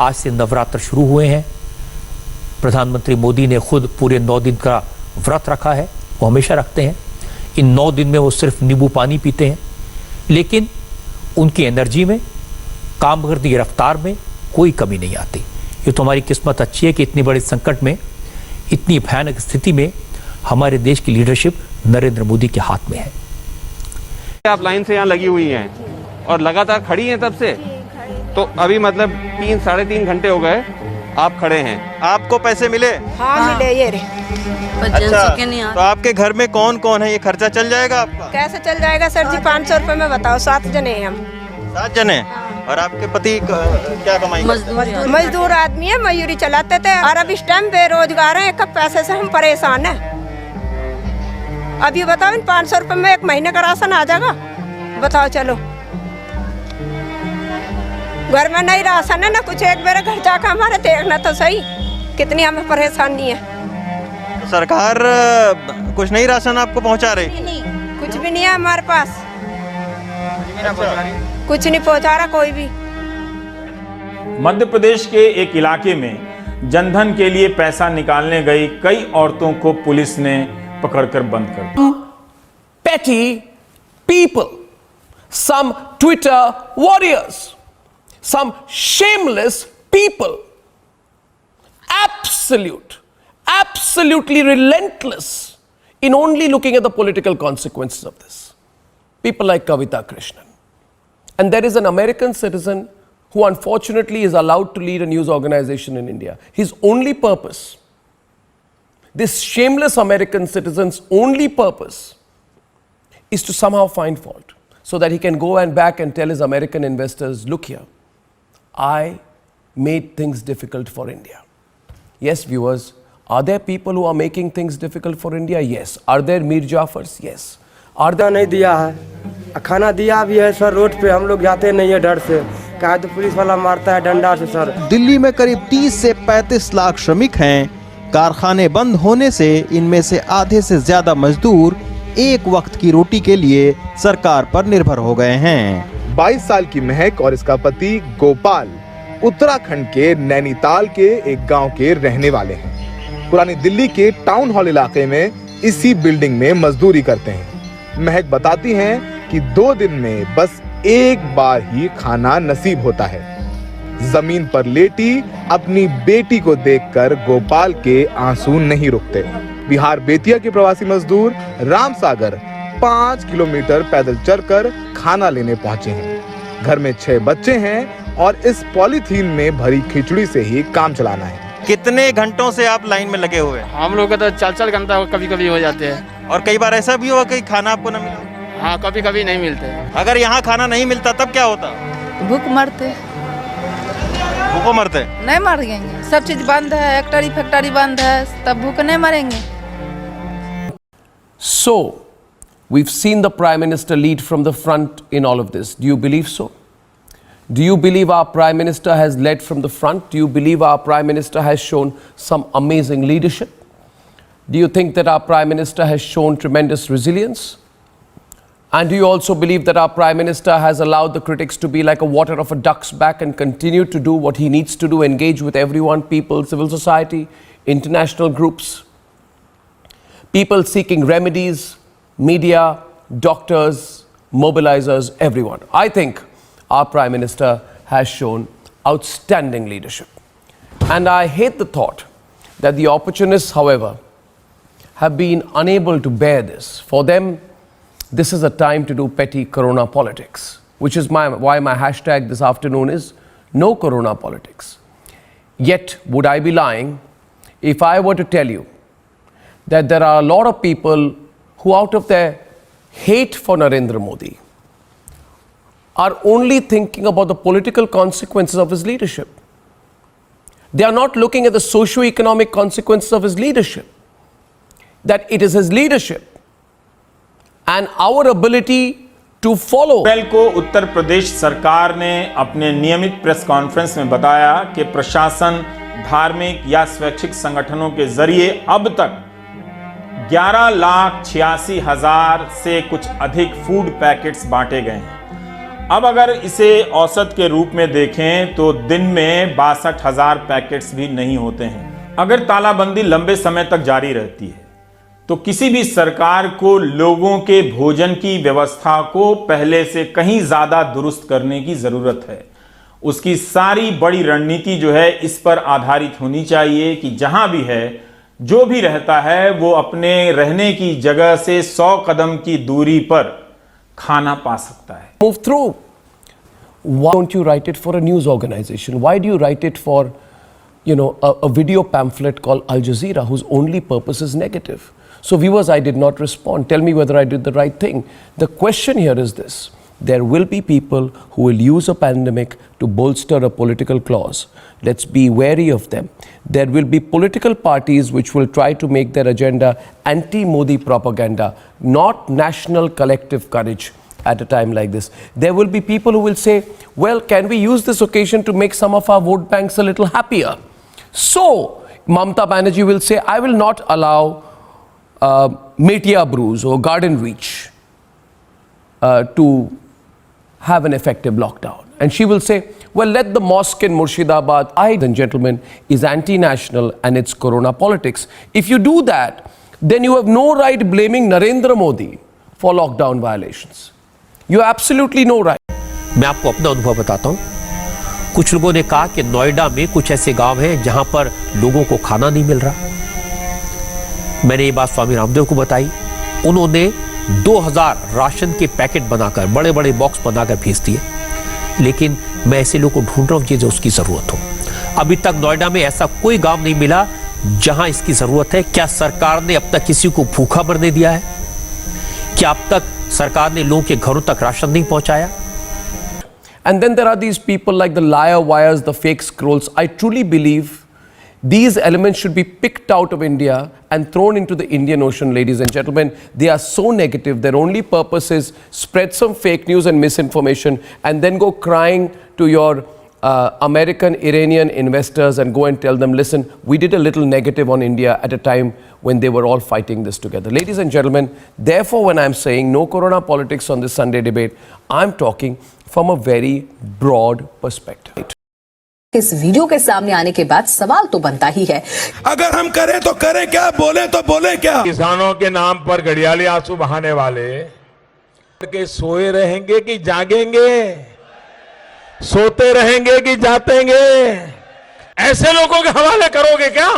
आज से नवरात्र शुरू हुए हैं। प्रधानमंत्री मोदी ने खुद पूरे 9 दिन का व्रत रखा है, वो हमेशा रखते हैं। इन 9 दिन में वो सिर्फ नींबू पानी पीते हैं, लेकिन उनकी एनर्जी में, काम करने की रफ्तार में कोई कमी नहीं आती। ये तो हमारी किस्मत अच्छी है कि इतनी बड़े संकट में, इतनी भयानक स्थिति में हमारे देश की लीडरशिप नरेंद्र मोदी के हाथ में है। आप लाइन से यहाँ लगी हुई हैं और लगातार खड़ी हैं तब से, तो अभी मतलब 3-3.5 घंटे हो गए आप खड़े हैं। आपको पैसे मिले? हाँ मिले ये रे। अच्छा, तो आपके घर में कौन कौन है? ये खर्चा चल जाएगा आपका? कैसे चल जाएगा सर जी? 500 रुपए में बताओ, 7 जने हैं हम। 7 जने? और आपके पति क्या कमाई? मजदूर आदमी है, मजदूरी चलाते थे और अब इस टाइम बेरोजगार हैं। एक पैसे से हम परेशान हैं। अभी बताओ इन 500 रुपए में 1 महीने का राशन आ जाएगा? बताओ चलो, घर में नहीं राशन है ना कुछ। एक मेरे घर जाकर हमारे देखना तो सही कितनी हमें परेशानी है। सरकार कुछ नहीं राशन आपको पहुंचा रही? नहीं, कुछ भी नहीं है हमारे पास। कुछ नहीं पहुंचा रहा कोई भी। मध्य प्रदेश के एक इलाके में जनधन के लिए पैसा निकालने गई कई औरतों को पुलिस ने पकड़कर बंद कर दिया। Petty people, some Twitter warriors, some shameless people, absolutely relentless in only looking at the political consequences of this. People like Kavita Krishnan. And there is an American citizen who unfortunately is allowed to lead a news organization in India. His only purpose, this shameless American citizen's only purpose, is to somehow find fault so that he can go and back and tell his American investors, look here, I made things difficult for India. Yes, viewers, are there people who are making things difficult for India? Yes. Are there Mir Jafars? Yes. Are there नहीं दिया है, खाना दिया भी है sir. Road पे हम लोग जाते नहीं है डर से, कहा तो पुलिस वाला मारता है डंडा से सर। दिल्ली में करीब 30 से 35 लाख श्रमिक हैं। कारखाने बंद होने से इनमें से आधे से ज्यादा मजदूर एक वक्त की रोटी के लिए सरकार पर निर्भर हो गए हैं। 22 साल की महक और इसका पति गोपाल उत्तराखंड के नैनीताल के एक गांव के रहने वाले हैं। पुरानी दिल्ली के टाउन हॉल इलाके में इसी बिल्डिंग में मजदूरी करते हैं। महक बताती हैं कि 2 दिन में बस एक बार ही खाना नसीब होता है। जमीन पर लेटी अपनी बेटी को देखकर गोपाल के आंसू नहीं रुकते। बिहार बेतिया के प्रवासी मजदूर राम सागर 5 किलोमीटर पैदल चलकर खाना लेने पहुंचे हैं। घर में 6 बच्चे हैं और इस पॉलीथीन में भरी खिचड़ी से ही काम चलाना है। कितने घंटों से आप लाइन में लगे हुए हैं? हम लोग का तो 4-4 घंटा कभी कभी हो जाते हैं। और कई बार ऐसा भी हुआ कि खाना आपको न मिला? हाँ, कभी कभी नहीं मिलते। अगर यहाँ खाना नहीं मिलता तब क्या होता? भूख मरते। भूखों मरते? नहीं मरेंगे, सब चीज बंद है, फैक्ट्री बंद है, तब भूख नहीं मरेंगे। So, we've seen the Prime Minister lead from the front in all of this. Do you believe so? Do you believe our Prime Minister has led from the front? Do you believe our Prime Minister has shown some amazing leadership? Do you think that our Prime Minister has shown tremendous resilience? And do you also believe that our Prime Minister has allowed the critics to be like a water of a duck's back and continue to do what he needs to do, engage with everyone, people, civil society, international groups, people seeking remedies, media, doctors, mobilizers, everyone? I think our Prime Minister has shown outstanding leadership. And I hate the thought that the opportunists, however, have been unable to bear this. For them, this is a time to do petty corona politics, which is why my hashtag this afternoon is no corona politics. Yet, would I be lying if I were to tell you that there are a lot of people who, out of their hate for Narendra Modi, are only thinking about the political consequences of his leadership. They are not looking at the socio-economic consequences of his leadership. That it is his leadership and our ability to follow. कल को उत्तर प्रदेश सरकार ने अपने नियमित press conference में बताया कि प्रशासन धार्मिक या स्वैच्छिक संगठनों के जरिए अब तक 11,86,000 से कुछ अधिक फूड पैकेट्स बांटे गए हैं अब अगर इसे औसत के रूप में देखें तो दिन में 62,000 पैकेट्स भी नहीं होते हैं। अगर तालाबंदी लंबे समय तक जारी रहती है तो किसी भी सरकार को लोगों के भोजन की व्यवस्था को पहले से कहीं ज्यादा दुरुस्त करने की जरूरत है। उसकी सारी बड़ी रणनीति जो है इस पर आधारित होनी चाहिए कि जहां भी है, जो भी रहता है, वो अपने रहने की जगह से 100 कदम की दूरी पर खाना पा सकता है। Move through. Why don't you write it for a news organization? Why do you write it for, a video pamphlet called Al Jazeera, whose only purpose is negative? So viewers, I did not respond. Tell me whether I did the right thing. The question here is this. There will be people who will use a pandemic to bolster a political cause. Let's be wary of them. There will be political parties which will try to make their agenda anti-Modi propaganda, not national collective courage at a time like this. There will be people who will say, well, can we use this occasion to make some of our vote banks a little happier? So, Mamata Banerjee will say, I will not allow Metia Brews or Garden Reach to have an effective lockdown. And she will say, well, let the mosque in Murshidabad, and gentlemen, is anti-national and it's corona politics. If you do that, then you have no right blaming Narendra Modi for lockdown violations. You have absolutely no right. मैं आपको अपना अनुभव बताता हूं। कुछ लोगों ने कहा कि नोएडा में कुछ ऐसे गांव हैं जहां पर लोगों को खाना नहीं मिल रहा। मैंने ये बात स्वामी रामदेव को बताई। उन्होंने 2000 राशन के पैकेट बनाकर, बड़े बड़े बॉक्स बनाकर भेज दिए। लेकिन मैं ऐसे लोगों को ढूंढ रहा हूं जिसे उसकी जरूरत हो। अभी तक नोएडा में ऐसा कोई गांव नहीं मिला जहां इसकी जरूरत है। क्या सरकार ने अब तक किसी को भूखा मरने दिया है? क्या अब तक सरकार ने लोगों के घरों तक राशन नहीं पहुंचाया? And then there are these people like the liar wires, the fake scrolls. I truly believe these elements should be picked out of India and thrown into the Indian Ocean, ladies and gentlemen. They are so negative. Their only purpose is spread some fake news and misinformation and then go crying to your American, Iranian investors and go and tell them, listen, we did a little negative on India at a time when they were all fighting this together. Ladies and gentlemen, therefore, when I'm saying no corona politics on this Sunday debate, I'm talking from a very broad perspective. इस video के सामने आने के बाद सवाल तो बनता ही है, अगर हम करें तो करें क्या, बोले तो बोले क्या। किसानों के नाम पर घड़ियाली आंसू बहाने वाले के सोए रहेंगे कि जागेंगे, सोते रहेंगे कि जातेंगे, ऐसे लोगों के हवाले करोगे क्या?